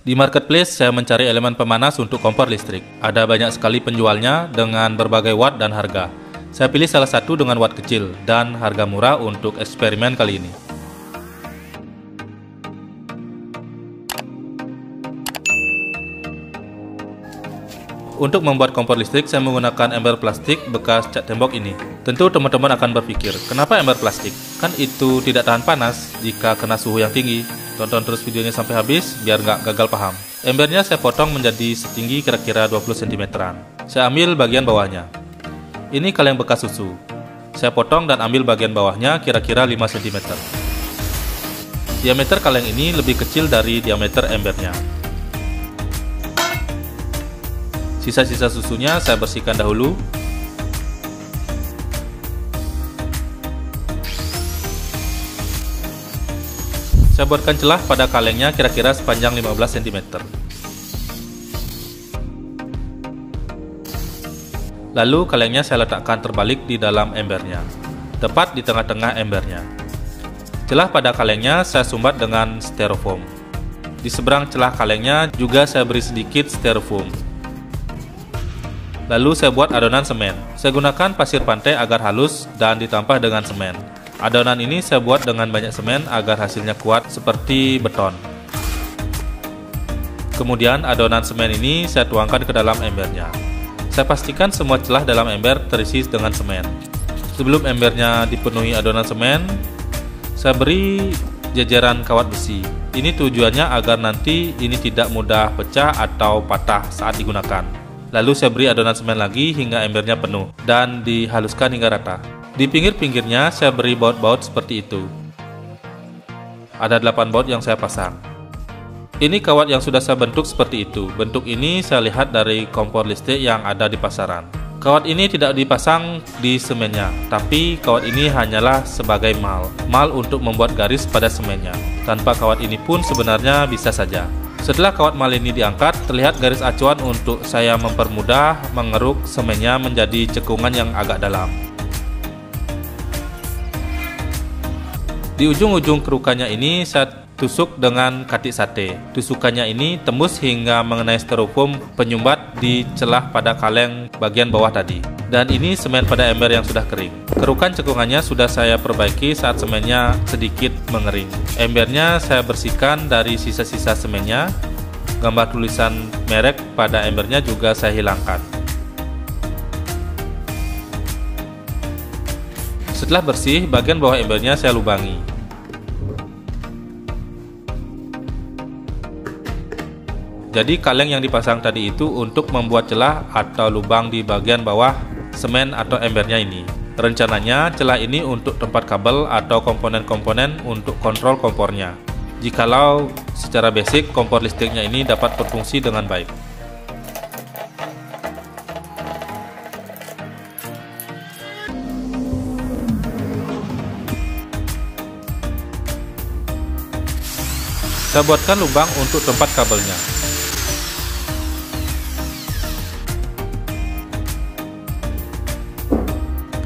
Di marketplace, saya mencari elemen pemanas untuk kompor listrik. Ada banyak sekali penjualnya dengan berbagai watt dan harga. Saya pilih salah satu dengan watt kecil dan harga murah untuk eksperimen kali ini. Untuk membuat kompor listrik, saya menggunakan ember plastik bekas cat tembok ini. Tentu teman-teman akan berpikir, kenapa ember plastik? Kan itu tidak tahan panas jika kena suhu yang tinggi. Tonton terus videonya sampai habis, biar nggak gagal paham. Embernya saya potong menjadi setinggi kira-kira 20 cm. Saya ambil bagian bawahnya. Ini kaleng bekas susu. Saya potong dan ambil bagian bawahnya kira-kira 5 cm. Diameter kaleng ini lebih kecil dari diameter embernya. Sisa-sisa susunya saya bersihkan dahulu. Saya buatkan celah pada kalengnya kira-kira sepanjang 15 cm. Lalu kalengnya saya letakkan terbalik di dalam embernya, tepat di tengah-tengah embernya. Celah pada kalengnya saya sumbat dengan styrofoam. Di seberang celah kalengnya juga saya beri sedikit styrofoam. Lalu saya buat adonan semen. Saya gunakan pasir pantai agar halus dan ditampah dengan semen. Adonan ini saya buat dengan banyak semen agar hasilnya kuat seperti beton. Kemudian adonan semen ini saya tuangkan ke dalam embernya. Saya pastikan semua celah dalam ember terisi dengan semen. Sebelum embernya dipenuhi adonan semen, saya beri jajaran kawat besi. Ini tujuannya agar nanti ini tidak mudah pecah atau patah saat digunakan. Lalu saya beri adonan semen lagi hingga embernya penuh dan dihaluskan hingga rata. Di pinggir-pinggirnya saya beri baut-baut seperti itu. Ada 8 baut yang saya pasang. Ini kawat yang sudah saya bentuk seperti itu. Bentuk ini saya lihat dari kompor listrik yang ada di pasaran. Kawat ini tidak dipasang di semennya, tapi kawat ini hanyalah sebagai mal untuk membuat garis pada semennya. Tanpa kawat ini pun sebenarnya bisa saja. Setelah kawat mal ini diangkat, terlihat garis acuan untuk saya mempermudah mengeruk semennya menjadi cekungan yang agak dalam. Di ujung-ujung kerukannya ini saya tusuk dengan katik sate. Tusukannya ini tembus hingga mengenai styrofoam penyumbat di celah pada kaleng bagian bawah tadi. Dan ini semen pada ember yang sudah kering. Kerukan cekungannya sudah saya perbaiki saat semennya sedikit mengering. Embernya saya bersihkan dari sisa-sisa semennya. Gambar tulisan merek pada embernya juga saya hilangkan. Setelah bersih, bagian bawah embernya saya lubangi. Jadi kaleng yang dipasang tadi itu untuk membuat celah atau lubang di bagian bawah semen atau embernya ini. Rencananya celah ini untuk tempat kabel atau komponen-komponen untuk kontrol kompornya. Jikalau secara basic kompor listriknya ini dapat berfungsi dengan baik. Saya buatkan lubang untuk tempat kabelnya.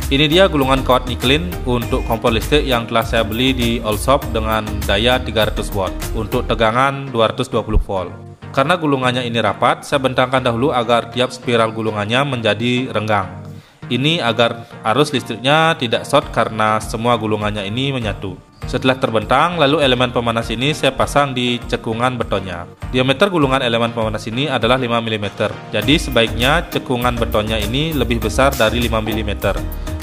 Ini dia gulungan kawat nikelin untuk kompor listrik yang telah saya beli di Allshop dengan daya 300 watt untuk tegangan 220 volt. Karena gulungannya ini rapat, saya bentangkan dahulu agar tiap spiral gulungannya menjadi renggang. Ini agar arus listriknya tidak short karena semua gulungannya ini menyatu. Setelah terbentang, lalu elemen pemanas ini saya pasang di cekungan betonnya. Diameter gulungan elemen pemanas ini adalah 5 mm. Jadi sebaiknya cekungan betonnya ini lebih besar dari 5 mm.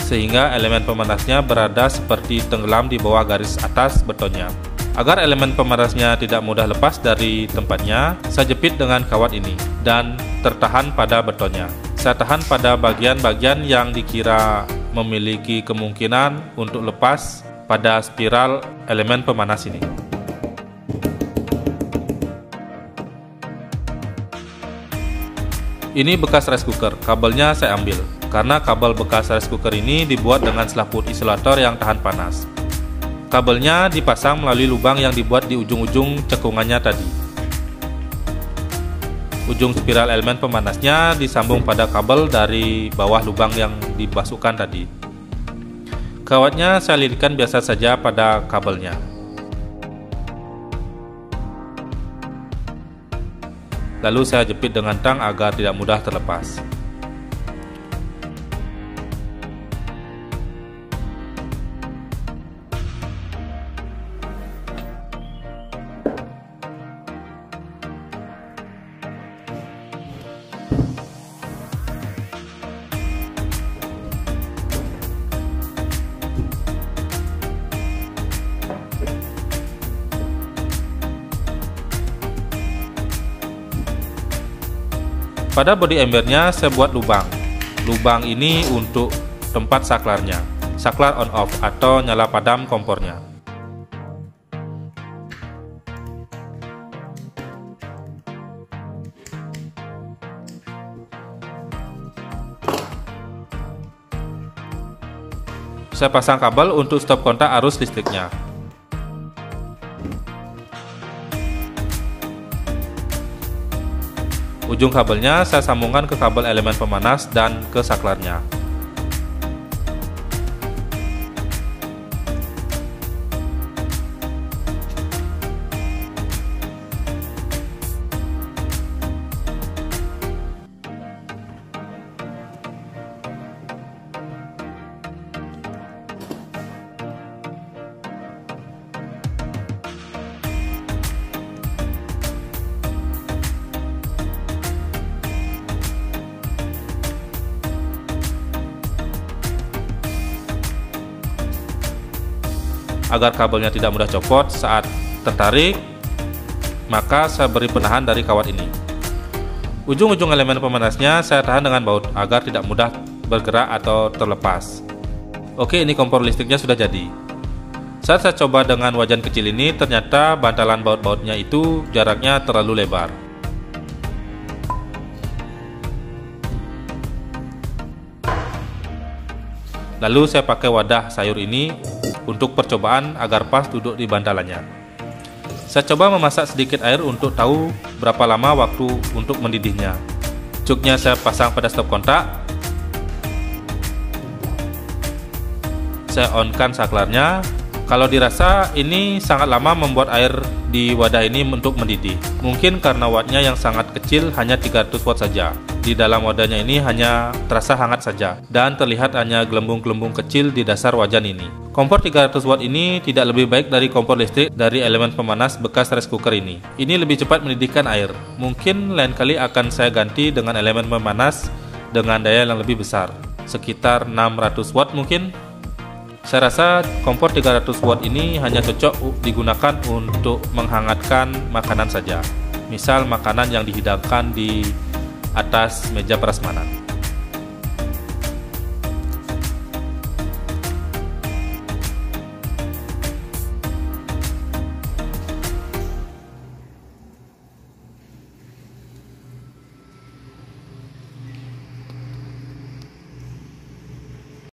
Sehingga elemen pemanasnya berada seperti tenggelam di bawah garis atas betonnya. Agar elemen pemanasnya tidak mudah lepas dari tempatnya, saya jepit dengan kawat ini dan tertahan pada betonnya. Saya tahan pada bagian-bagian yang dikira memiliki kemungkinan untuk lepas pada spiral elemen pemanas ini. Ini bekas rice cooker, kabelnya saya ambil. Karena kabel bekas rice cooker ini dibuat dengan selaput isolator yang tahan panas. Kabelnya dipasang melalui lubang yang dibuat di ujung-ujung cekungannya tadi. Ujung spiral elemen pemanasnya disambung pada kabel dari bawah lubang yang dimasukkan tadi. Kawatnya saya lilitkan biasa saja pada kabelnya. Lalu saya jepit dengan tang agar tidak mudah terlepas. Pada bodi embernya saya buat lubang. Lubang ini untuk tempat saklarnya. Saklar on off atau nyala padam kompornya. Saya pasang kabel untuk stop kontak arus listriknya. Ujung kabelnya saya sambungkan ke kabel elemen pemanas dan ke saklarnya. Agar kabelnya tidak mudah copot saat tertarik, maka saya beri penahan dari kawat ini. Ujung-ujung elemen pemanasnya saya tahan dengan baut agar tidak mudah bergerak atau terlepas. Oke, ini kompor listriknya sudah jadi. Saat saya coba dengan wajan kecil ini, ternyata bantalan baut-bautnya itu jaraknya terlalu lebar. Lalu saya pakai wadah sayur ini untuk percobaan agar pas duduk di bantalannya. Saya coba memasak sedikit air untuk tahu berapa lama waktu untuk mendidihnya. Cuknya saya pasang pada stop kontak. Saya on-kan saklarnya. Kalau dirasa ini sangat lama membuat air di wadah ini untuk mendidih. Mungkin karena wattnya yang sangat kecil, hanya 300 watt saja. Di dalam wadahnya ini hanya terasa hangat saja, dan terlihat hanya gelembung-gelembung kecil di dasar wajan ini. Kompor 300 watt ini tidak lebih baik dari kompor listrik dari elemen pemanas bekas rice cooker ini. Ini lebih cepat mendidihkan air. Mungkin lain kali akan saya ganti dengan elemen pemanas dengan daya yang lebih besar, sekitar 600 watt mungkin. Saya rasa kompor 300 watt ini hanya cocok digunakan untuk menghangatkan makanan saja. Misal makanan yang dihidangkan di atas meja prasmanan.